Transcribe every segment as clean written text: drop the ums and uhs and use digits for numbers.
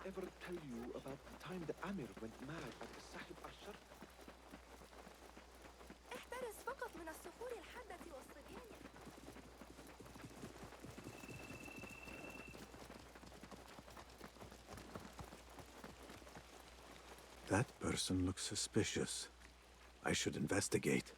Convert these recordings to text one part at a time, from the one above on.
ever tell you about the time the Amir went mad at the Sahib Ashar? احترس فقط من الصخور الحادة والصبيان. That person looks suspicious. I should investigate.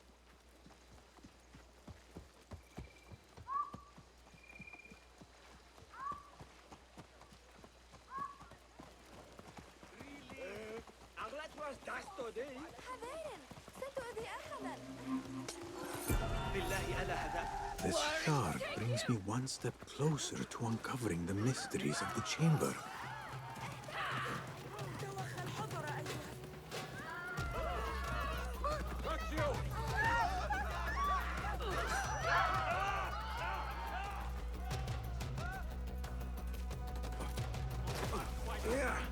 This shard brings me one step closer to uncovering the mysteries of the chamber.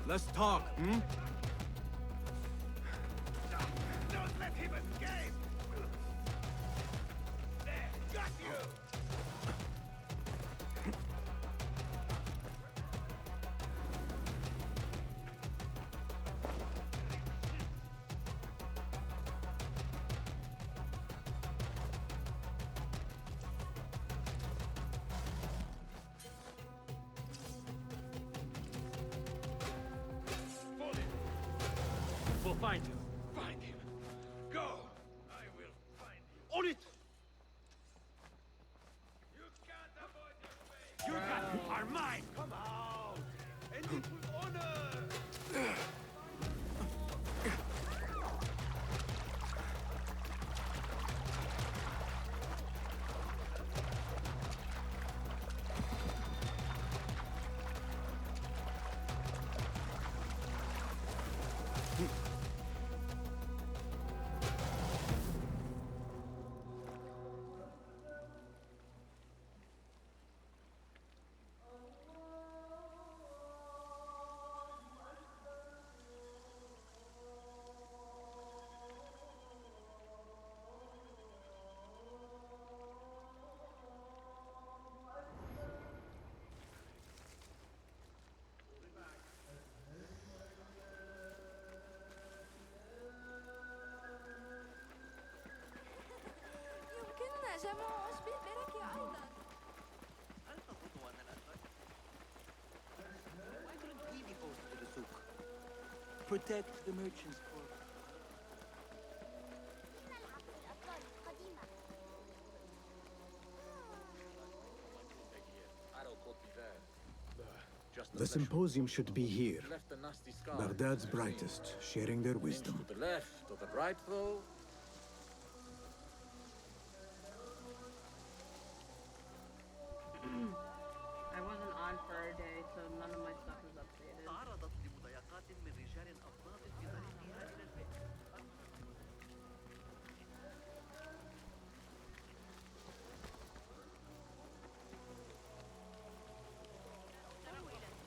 Let's talk, hmm? Don't let him escape! There, got you! We'll find you. Find him. Go! I will find him. On it! You can't avoid your fate! You guys are mine! Come out! And it with honor! يمكننا جمع عشب البركة أيضا. هل تظن أننا Why couldn't we be posted to the souk? Protect the merchants for... The symposium should be here. Baghdad's brightest, sharing their wisdom. To the left, or the right, though? I wasn't on for a day, so none of my stuff is updated. تعرضت لمضايقات من رجال أفراد في طريقها إلى البيت.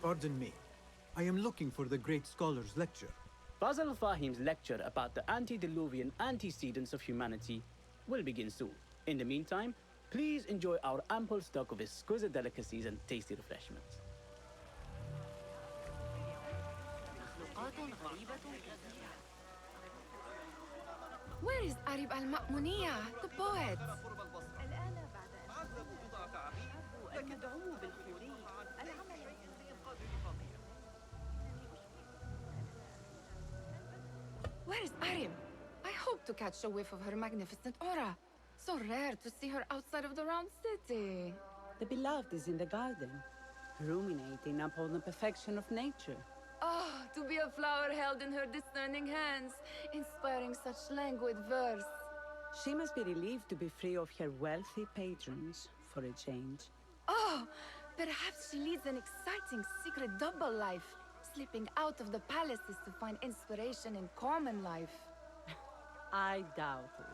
Pardon me. I am looking for the great scholar's lecture. Basil Fahim's lecture about the antediluvian antecedents of humanity will begin soon. In the meantime, please enjoy our ample stock of exquisite delicacies and tasty refreshments. Where is Arib al-Ma'muniya, the poet? الآن بعد أن عذبوا بضعة عبيد أن يدعوه بالحوري العمل لإنقاذ الفقير. Where is Arib? I hope to catch a whiff of her magnificent aura. So rare to see her outside of the round city. The beloved is in the garden, ruminating upon the perfection of nature. Oh, to be a flower held in her discerning hands, inspiring such languid verse. She must be relieved to be free of her wealthy patrons, for a change. Oh, perhaps she leads an exciting secret double life, slipping out of the palaces to find inspiration in common life. I doubt it.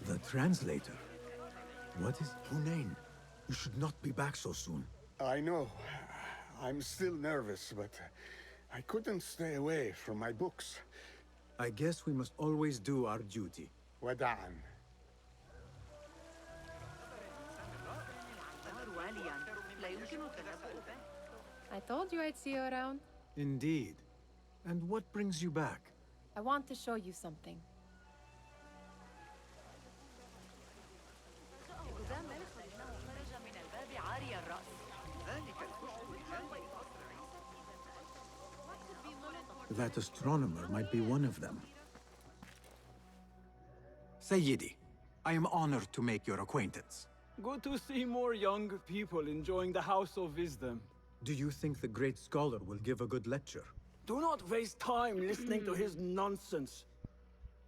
The translator? What is Hunain? You should not be back so soon. I know. I'm still nervous, but I couldn't stay away from my books. I guess we must always do our duty. وداعا. I told you I'd see you around. Indeed. And what brings you back? I want to show you something. That astronomer might be one of them. Sayyidi, I am honored to make your acquaintance. Good to see more young people enjoying the House of Wisdom. Do you think the great scholar will give a good lecture? Do not waste time listening to his nonsense.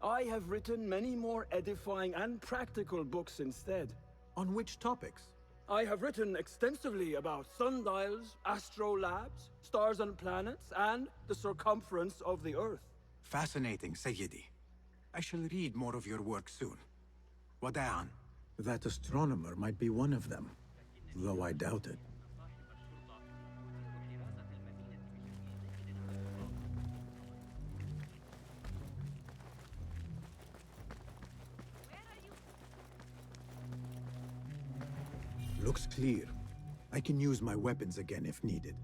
I have written many more edifying and practical books instead. On which topics? I have written extensively about sundials, astrolabes, stars and planets, and the circumference of the Earth. Fascinating, Sayyidi. I shall read more of your work soon. Wada'an. That astronomer might be one of them, though I doubt it. Looks clear. I can use my weapons again if needed.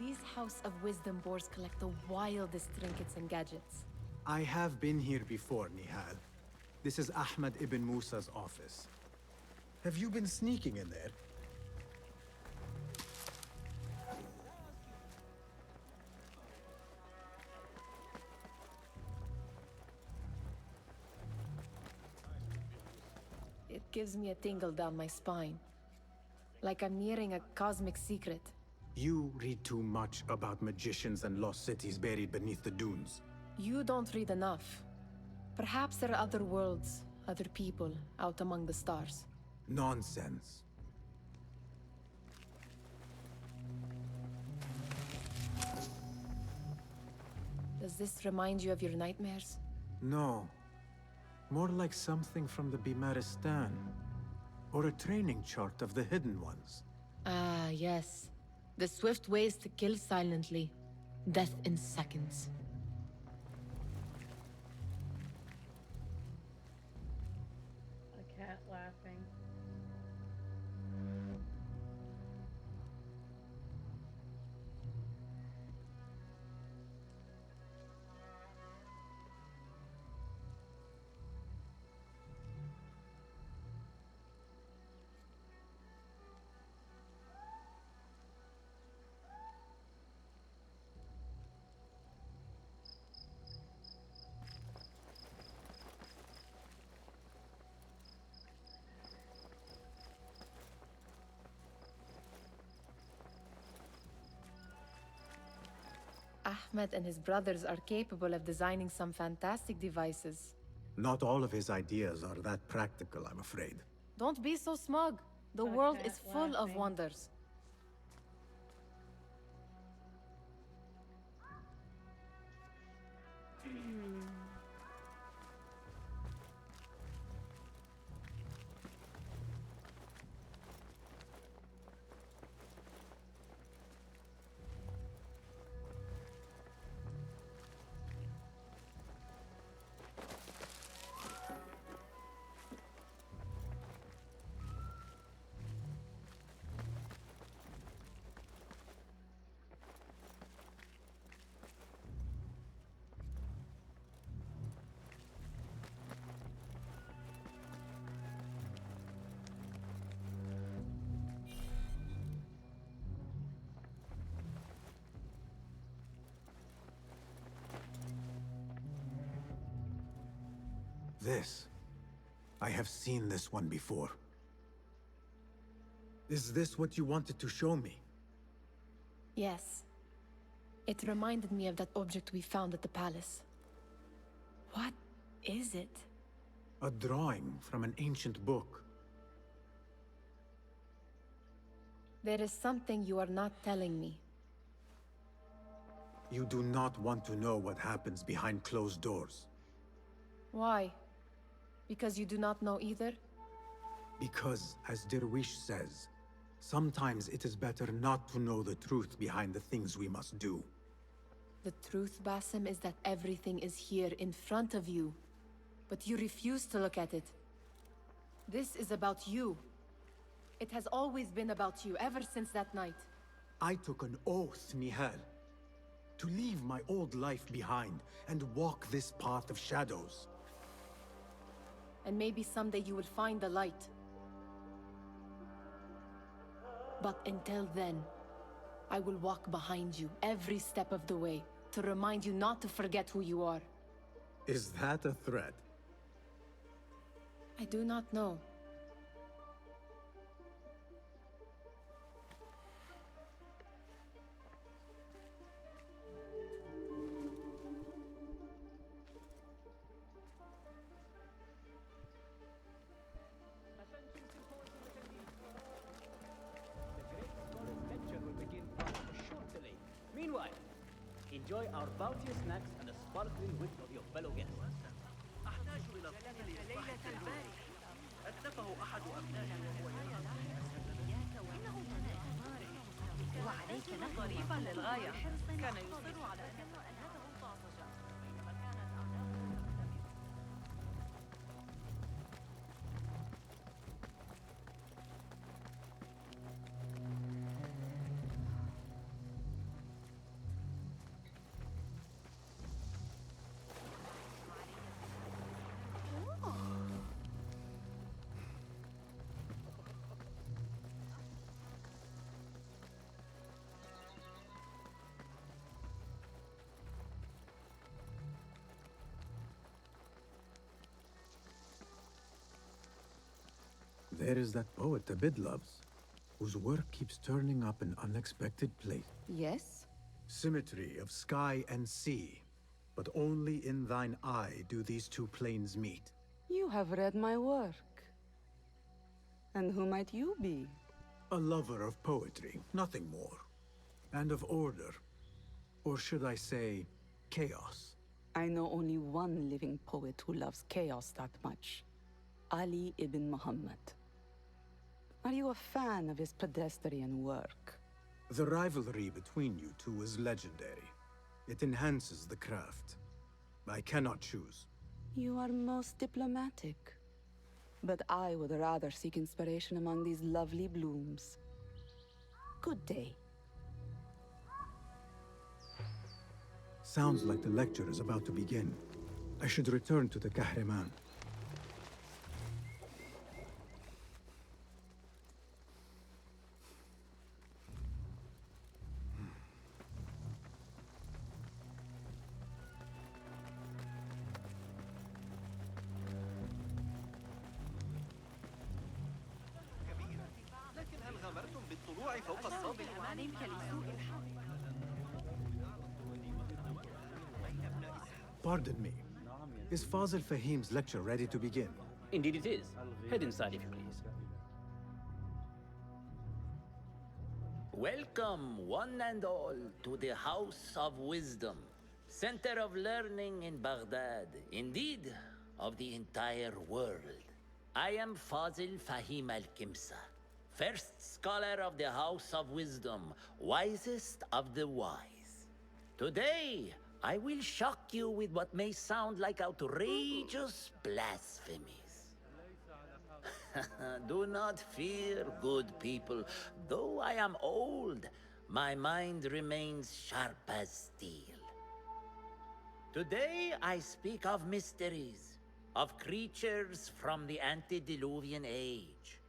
These House of Wisdom boars collect the wildest trinkets and gadgets. I have been here before, Nihal. This is Ahmad ibn Musa's office. Have you been sneaking in there? It gives me a tingle down my spine. Like I'm nearing a cosmic secret. You read too much about magicians and lost cities buried beneath the dunes. You don't read enough. Perhaps there are other worlds, other people, out among the stars. Nonsense. Does this remind you of your nightmares? No. More like something from the Bimaristan. Or a training chart of the Hidden Ones. Ah, yes. The swift ways to kill silently. Death in seconds. A cat laughing. Ahmed and his brothers are capable of designing some fantastic devices. Not all of his ideas are that practical, I'm afraid. Don't be so smug. The world is full of wonders. This. I have seen this one before. Is this what you wanted to show me? Yes. It reminded me of that object we found at the palace. What is it? A drawing from an ancient book. There is something you are not telling me. You do not want to know what happens behind closed doors. Why? Because you do not know either? Because, as Derwish says, sometimes it is better not to know the truth behind the things we must do. The truth, Basim, is that everything is here in front of you. But you refuse to look at it. This is about you. It has always been about you, ever since that night. I took an oath, Nihal, to leave my old life behind and walk this path of shadows. And maybe someday you will find the light. But until then, I will walk behind you every step of the way to remind you not to forget who you are. Is that a threat? I do not know. Meanwhile, enjoy our bounteous snacks and the sparkling wit of your fellow guests. أحتاج إلى الطفل ليلة البارحة. أتلفه أحد أبنائي وهو وعليك نحن ظريفا للغاية. كان يصر على أنه طازجا. There is that poet Abid loves, whose work keeps turning up in unexpected places. Yes? Symmetry of sky and sea, but only in thine eye do these two planes meet. You have read my work. And who might you be? A lover of poetry, nothing more. And of order. Or should I say, chaos. I know only one living poet who loves chaos that much. Ali ibn Muhammad. Are you a fan of his pedestrian work? The rivalry between you two is legendary. It enhances the craft. I cannot choose. You are most diplomatic. But I would rather seek inspiration among these lovely blooms. Good day. Sounds like the lecture is about to begin. I should return to the Kahraman. لكن هل غامرتم بالطلوع فوق الصوت؟ Pardon me. Is Fazil Fahim's lecture ready to begin? Indeed it is. Head inside if you please. Welcome, one and all, to the House of Wisdom, center of learning in Baghdad, indeed, of the entire world. I am Fazil Fahim al-Kimsa, first scholar of the House of Wisdom, wisest of the wise. Today, I will shock you with what may sound like outrageous blasphemies. Do not fear, good people. Though I am old, my mind remains sharp as steel. Today I speak of mysteries, of creatures from the antediluvian age.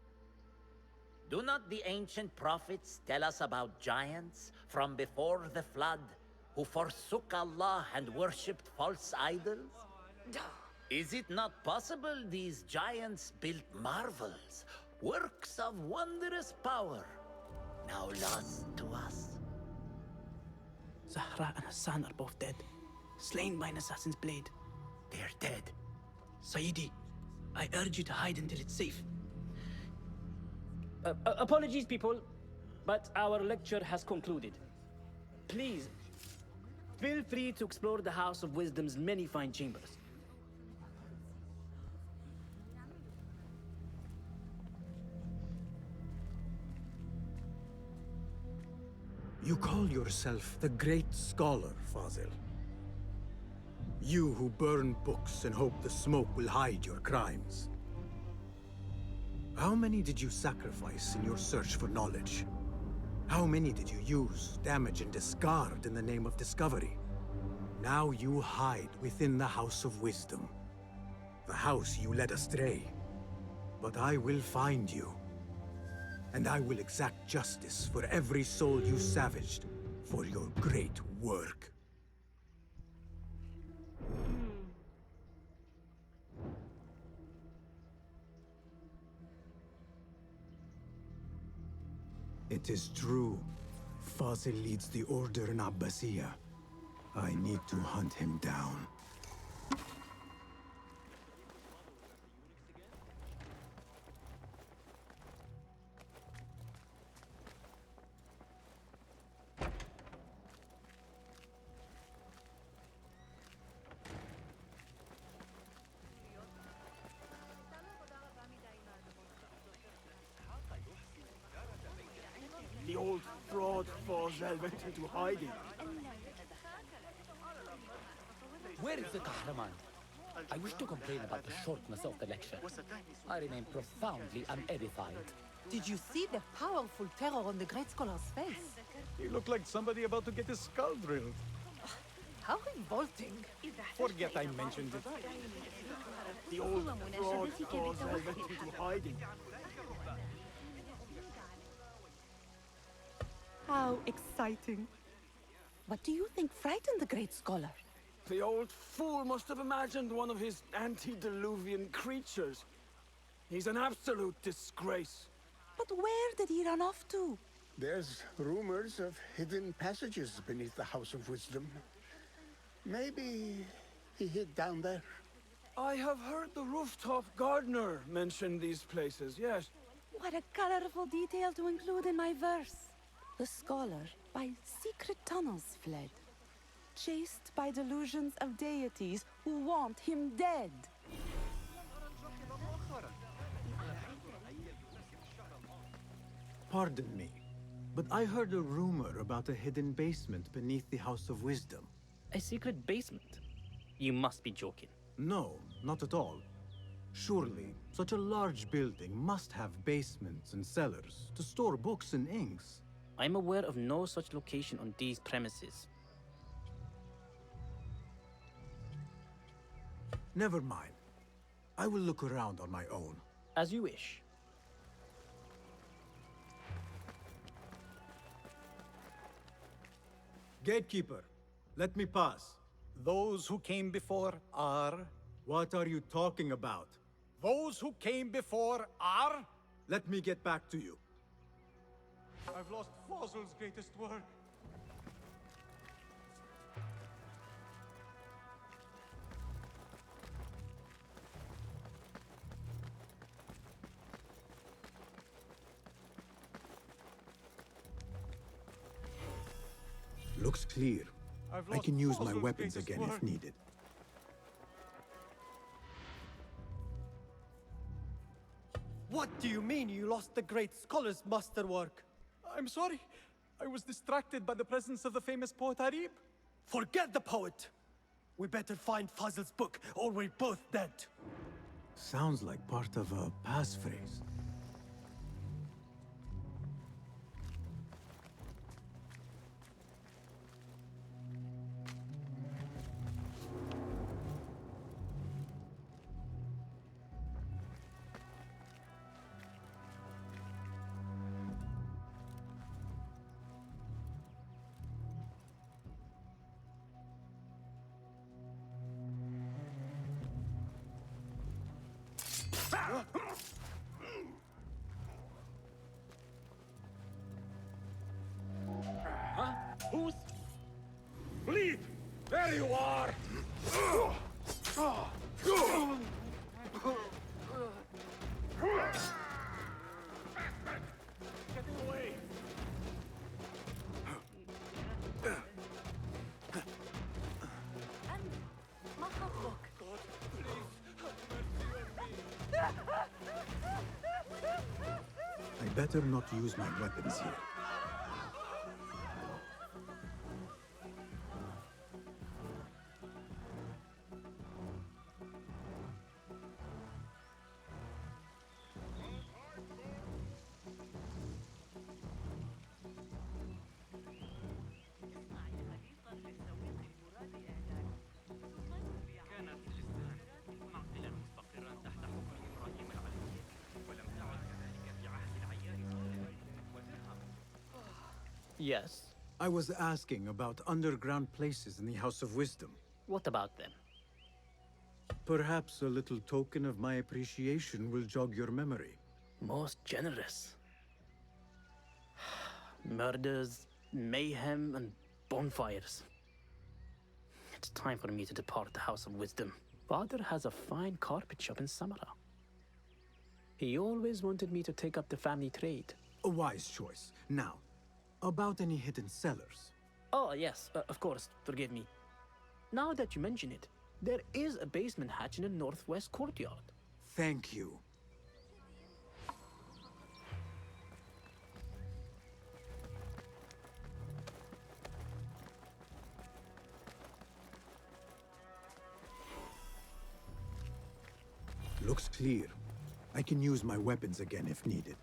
Do not the ancient prophets tell us about giants from before the flood who forsook Allah and worshipped false idols? Is it not possible these giants built marvels, works of wondrous power, now lost to us? Zahra and Hassan are both dead, slain by an assassin's blade. They're dead. Sayyidi, I urge you to hide until it's safe. Apologies, people, but our lecture has concluded. Please, feel free to explore the House of Wisdom's many fine chambers. You call yourself the Great Scholar, Fazil. You who burn books and hope the smoke will hide your crimes. How many did you sacrifice in your search for knowledge? How many did you use, damage, and discard in the name of discovery? Now you hide within the House of Wisdom. The house you led astray. But I will find you. And I will exact justice for every soul you savaged for your great work. It is true. Fazil leads the Order in Abbasiyah. I need to hunt him down. The old fraud Fazil went into hiding. Where is the Kahraman? I wish to complain about the shortness of the lecture. I remain profoundly unedified. Did you see the powerful terror on the Great Scholar's face? He looked like somebody about to get his skull drilled. How revolting. Forget I mentioned it. The old fraud Fazil went into hiding. How exciting. What do you think frightened the Great Scholar? The old fool must have imagined one of his antediluvian creatures. He's an absolute disgrace. But where did he run off to? There's rumors of hidden passages beneath the House of Wisdom. Maybe he hid down there. I have heard the rooftop gardener mention these places, yes. What a colorful detail to include in my verse. The scholar by secret tunnels fled, chased by delusions of deities who want him dead. Pardon me, but I heard a rumor about a hidden basement beneath the House of Wisdom. A secret basement? You must be joking. No, not at all. Surely, such a large building must have basements and cellars to store books and inks. I'm aware of no such location on these premises. Never mind. I will look around on my own. As you wish. Gatekeeper, let me pass. Those who came before are... What are you talking about? Those who came before are... Let me get back to you. I've lost Fazil's greatest work. Looks clear. I can use my weapons again if needed. What do you mean you lost the Great Scholar's masterwork? I'm sorry. I was distracted by the presence of the famous poet Arib. Forget the poet! We better find Fazil's book, or we're both dead. Sounds like part of a passphrase. Huh? Who's... Bleed! There you are! Get away! ما خطبك؟ I better not use my weapons here. Yes. I was asking about underground places in the House of Wisdom. What about them? Perhaps a little token of my appreciation will jog your memory. Most generous. Murders, mayhem, and bonfires. It's time for me to depart the House of Wisdom. Father has a fine carpet shop in Samara. He always wanted me to take up the family trade. A wise choice. Now, about any hidden cellars. Oh, yes, of course, forgive me. Now that you mention it, there is a basement hatch in the northwest courtyard. Thank you. Looks clear. I can use my weapons again if needed.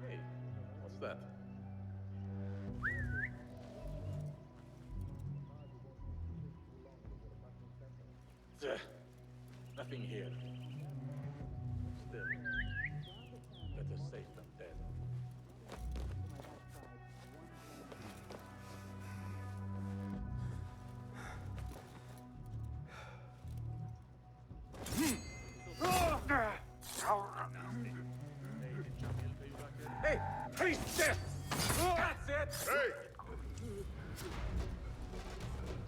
Hey, what's that? Nothing here. Still, better safe than dead. Hey! Taste this! That's it! Hey!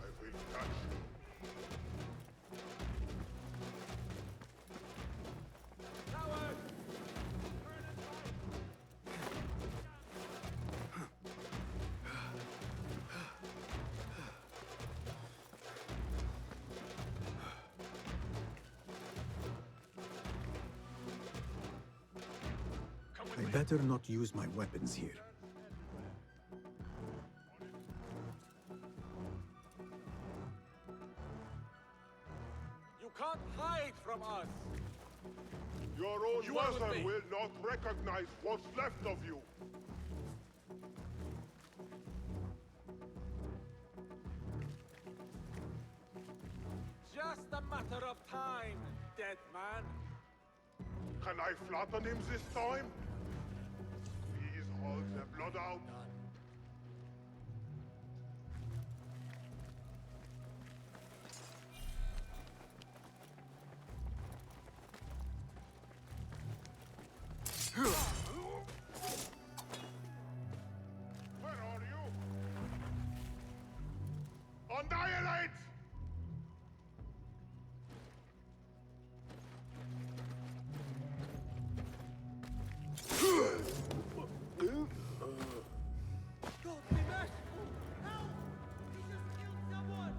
I will touch you. Coward! I better not use my weapons here. You can't hide from us! Your own You are with mother me. will not recognize what's left of you. Just a matter of time, dead man. Can I flatten him this time? Please hold the blood out. Where are you? Annihilate! Go, Mirage! Help! He just killed someone!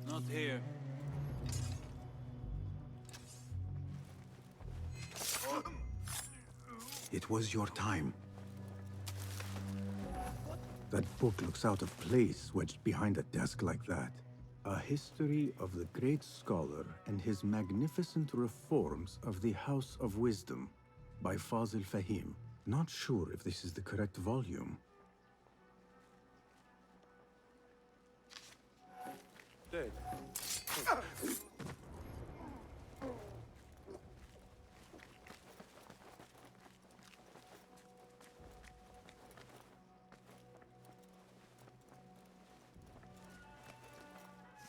Not here. It was your time. That book looks out of place wedged behind a desk like that. A history of the great scholar and his magnificent reforms of the House of Wisdom by Fazil Fahim. Not sure if this is the correct volume. Dead.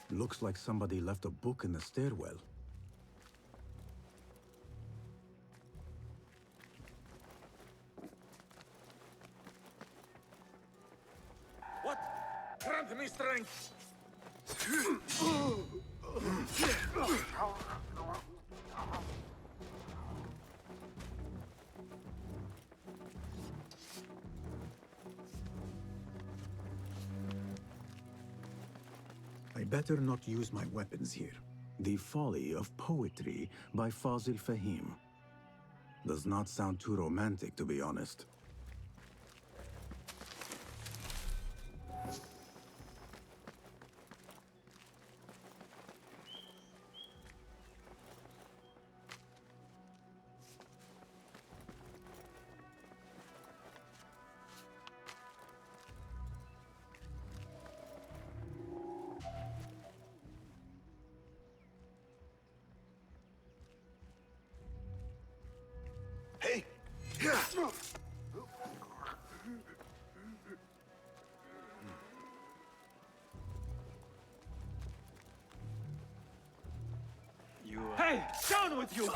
Looks like somebody left a book in the stairwell. What? Grant me strength! I better not use my weapons here. The Folly of Poetry by Fazil Fahim. Does not sound too romantic, to be honest. Hey! Hey! Down with you!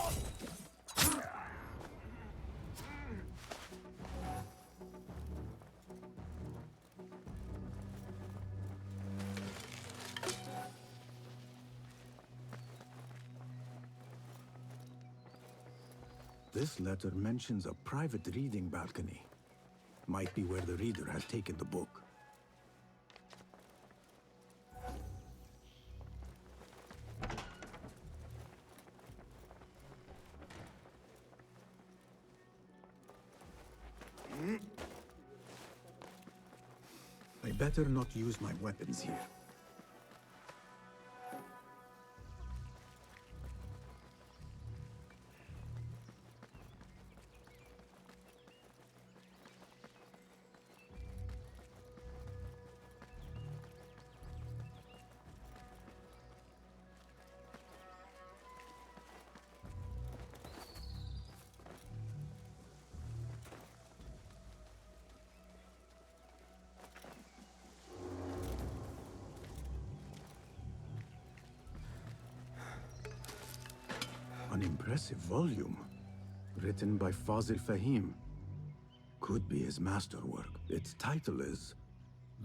This letter mentions a private reading balcony. Might be where the reader has taken the book. I better not use my weapons here. An impressive volume, written by Fazil Fahim. Could be his masterwork. Its title is,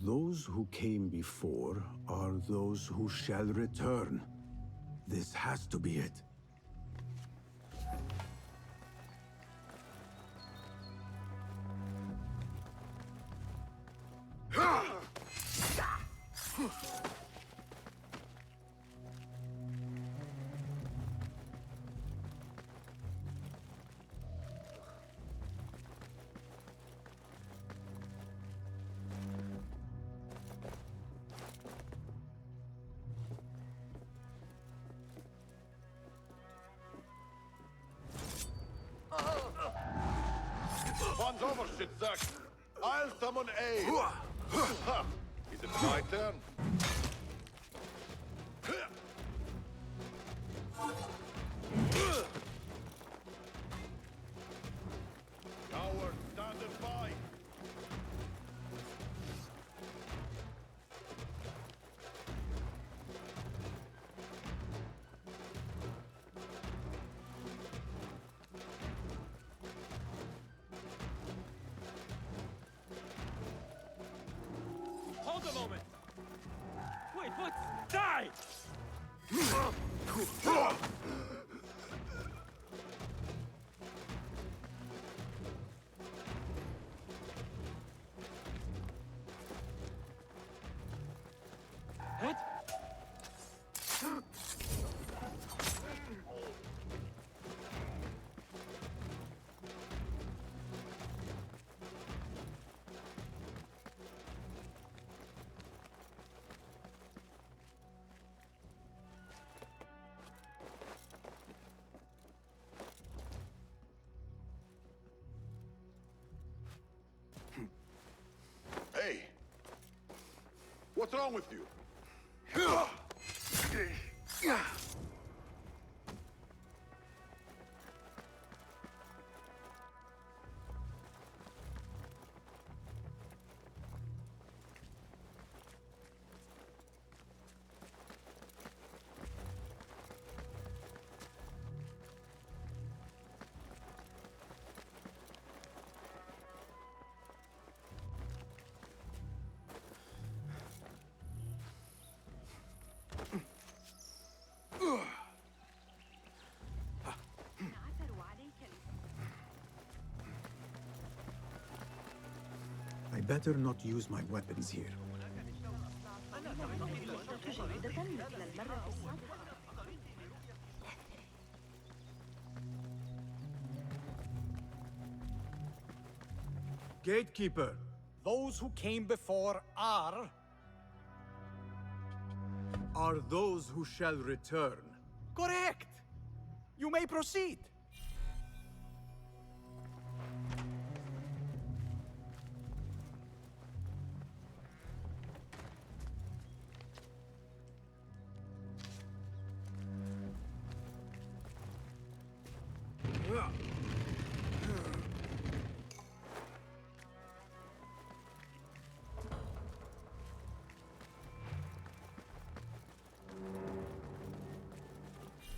Those Who Came Before Are Those Who Shall Return. This has to be it. One's over, shit sack. I'll summon aid. Ha! Is it my turn? Coward, stand and fight. Hold a moment! Wait, what? Die! What? Hey! What's wrong with you? better not use my weapons here. Gatekeeper! Those who came before are those who shall return. correct. You may proceed.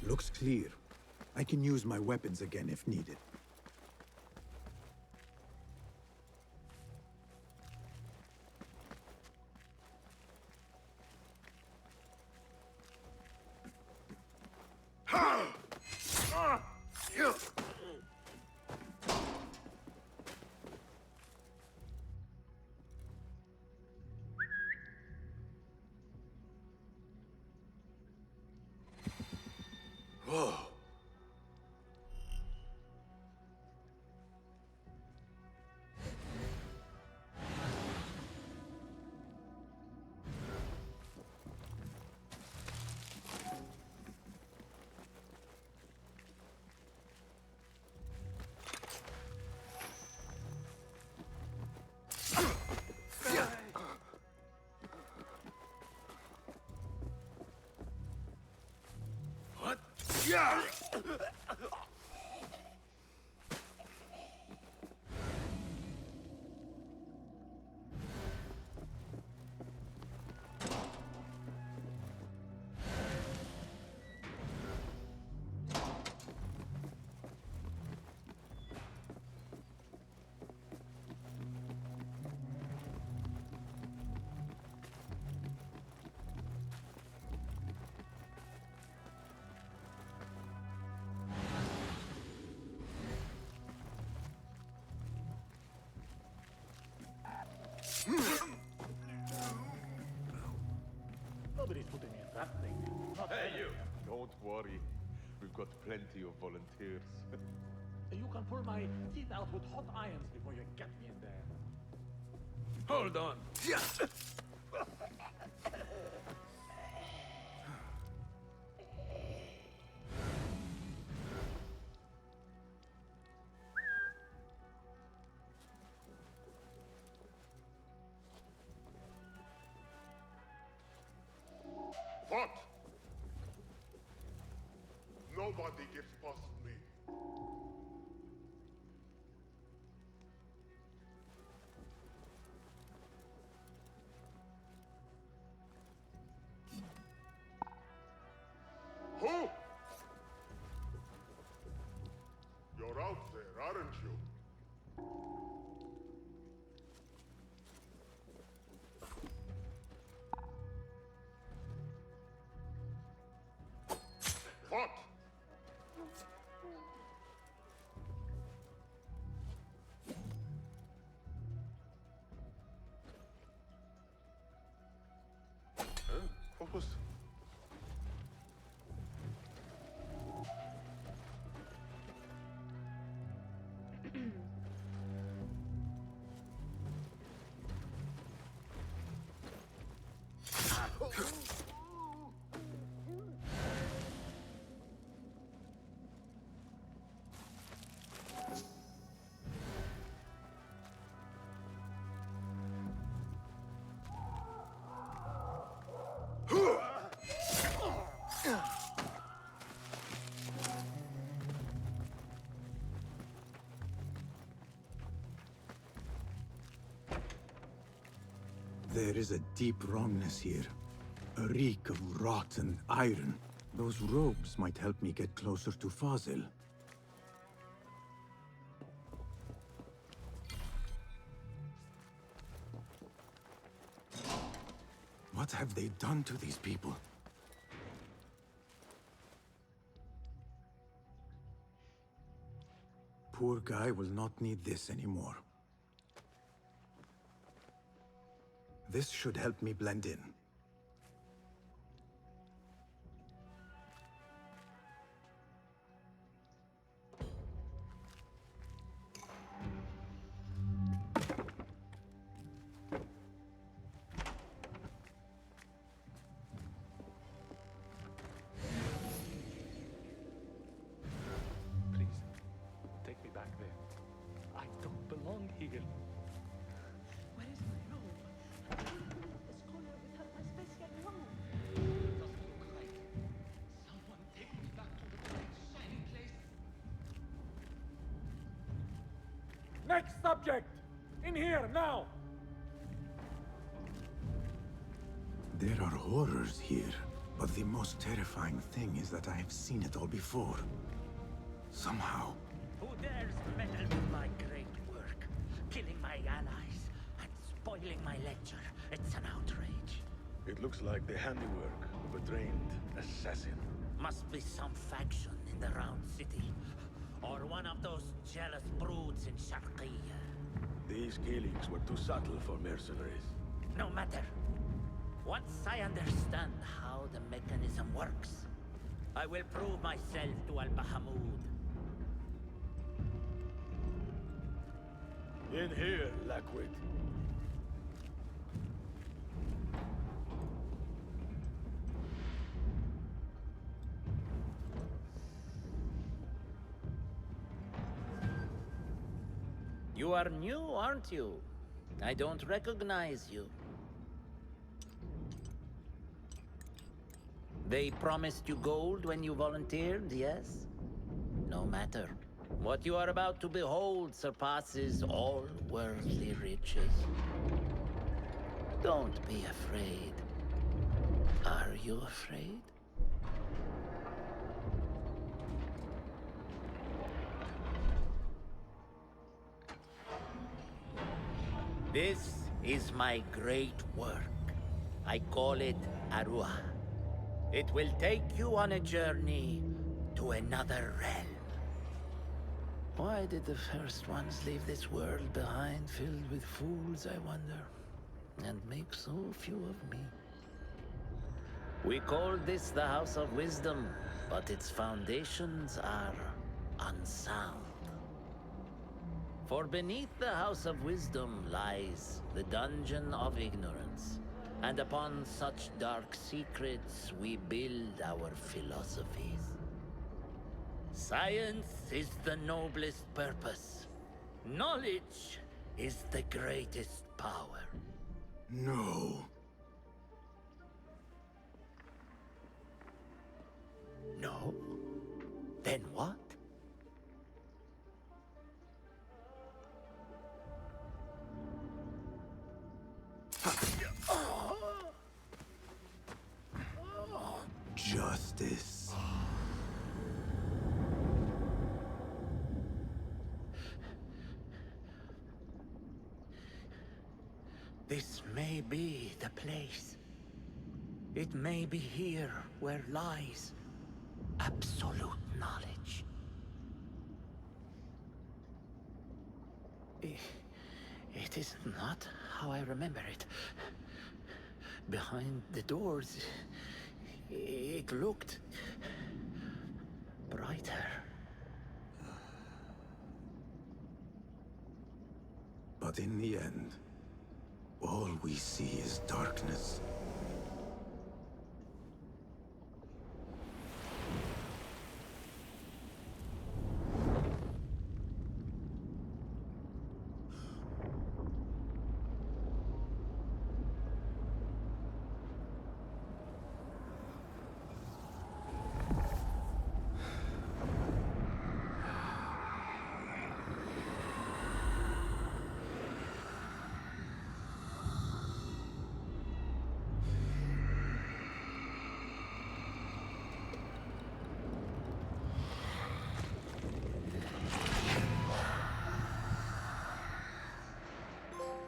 Looks clear. I can use my weapons again if needed. Whoa. What? Yeah! Nobody's putting me in that thing. Not Hey, ever. you! Don't worry. We've got plenty of volunteers. You can pull my teeth out with hot irons before you get me in there. Hold on. What? Nobody gets past me. Who? You're out there, aren't you? What? Huh? What was... There is a deep wrongness here. A reek of rotten iron. Those robes might help me get closer to Fazil. What have they done to these people? Poor guy will not need this anymore. This should help me blend in. Please, take me back there. I don't belong here. Where is my robe? A scholar without my special robe. Doesn't look right. Someone take me back to the bright, shining place. Next subject! In here, now! There are horrors here, but the most terrifying thing is that I have seen it all before. Somehow. Who dares meddle with my great work? Killing my allies and spoiling my lecture. It's an outrage. It looks like the handiwork of a trained assassin. Must be some faction in the Round City. Or one of those jealous broods in Sharqiyya. These killings were too subtle for mercenaries. No matter. Once I understand how the mechanism works, I will prove myself to Al-Bahamud. In here, Lackwit. You are new, aren't you? I don't recognize you. They promised you gold when you volunteered, yes? No matter. What you are about to behold surpasses all worldly riches. Don't be afraid. Are you afraid? This is my great work. I call it Arua. It will take you on a journey to another realm. Why did the first ones leave this world behind, filled with fools, I wonder, and make so few of me? We call this the House of Wisdom, but its foundations are unsound. For beneath the House of Wisdom lies the Dungeon of Ignorance, and upon such dark secrets we build our philosophies. Science is the noblest purpose. Knowledge is the greatest power. No. No? Then what? Justice. This may be the place. It may be here where lies absolute knowledge. It is not how I remember it. Behind the doors, it looked brighter. But in the end, all we see is darkness.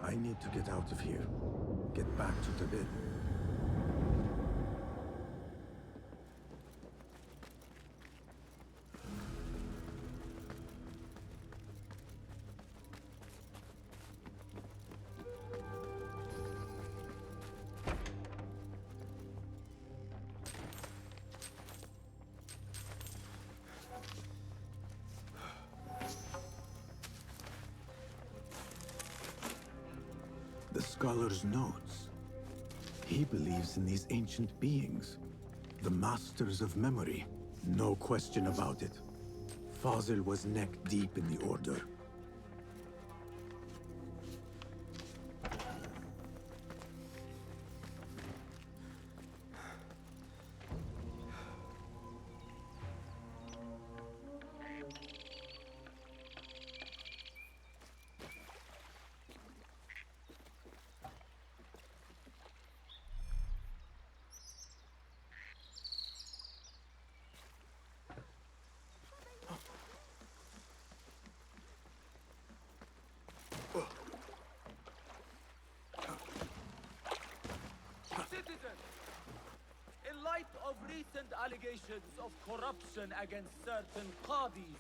I need to get out of here. Get back to Tibet. scholar's notes. He believes in these ancient beings, the masters of memory. No question about it. Fazil was neck-deep in the Order. Citizens, in light of recent allegations of corruption against certain qadis,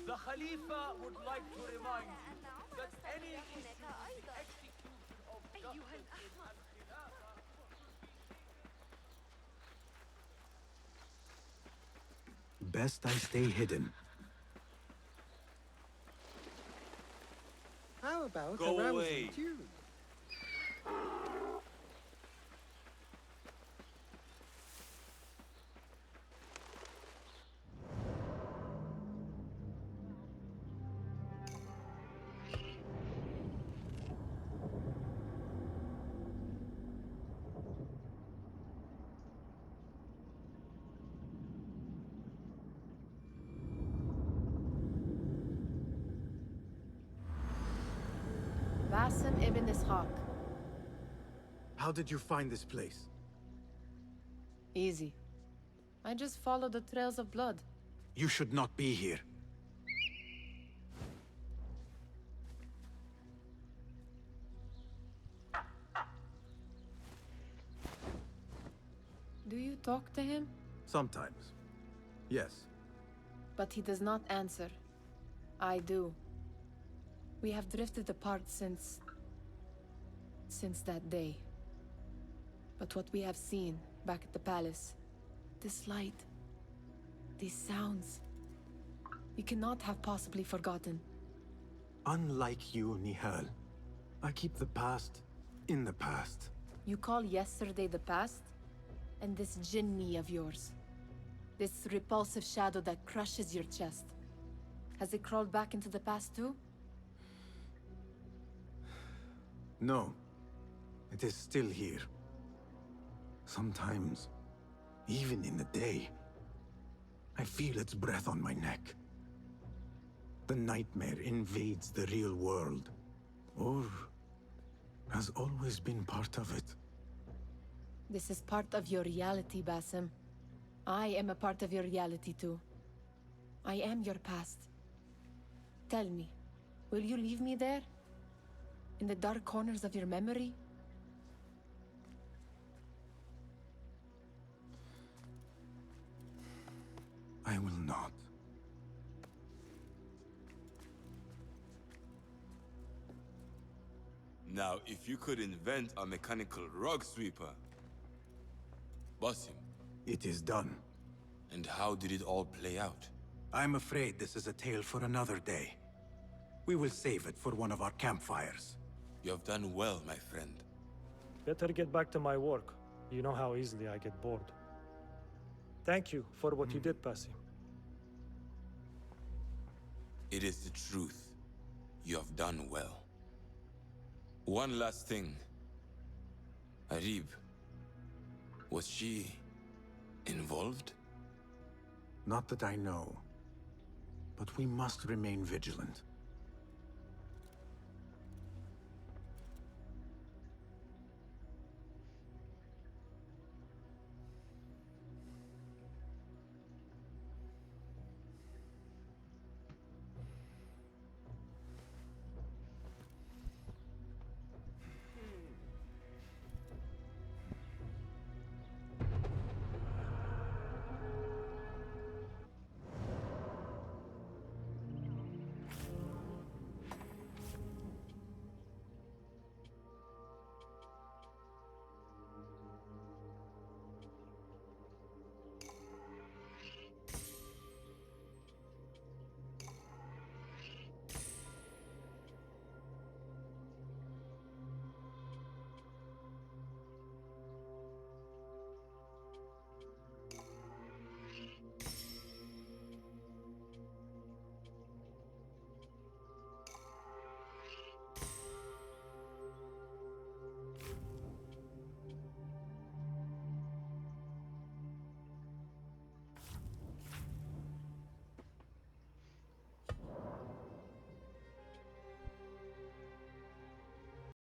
the Khalifa would like to remind you that any issue with the execution of justice in Al-Khilafa Best I stay hidden. How about Go a rousing away. tune? Basim ibn Ishaq. How did you find this place? Easy. I just follow the trails of blood. You should not be here. Do you talk to him? Sometimes. Yes. But he does not answer. I do. We have drifted apart since that day. But what we have seen back at the palace, this light, these sounds, we cannot have possibly forgotten. Unlike you, Nihal, I keep the past in the past. You call yesterday the past? And this jinni of yours, this repulsive shadow that crushes your chest, has it crawled back into the past too? No. It is still here. Sometimes, even in the day, I feel its breath on my neck. The nightmare invades the real world, or has always been part of it. This is part of your reality, Basim. I am a part of your reality too. I am your past. Tell me, will you leave me there? In the dark corners of your memory? I will not. Now, if you could invent a mechanical rug sweeper. Basim. It is done. And how did it all play out? I'm afraid this is a tale for another day. We will save it for one of our campfires. You have done well, my friend. Better get back to my work. You know how easily I get bored. Thank you for what you did, Basim. It is the truth. You have done well. One last thing. Arib. Was she involved? Not that I know. But we must remain vigilant.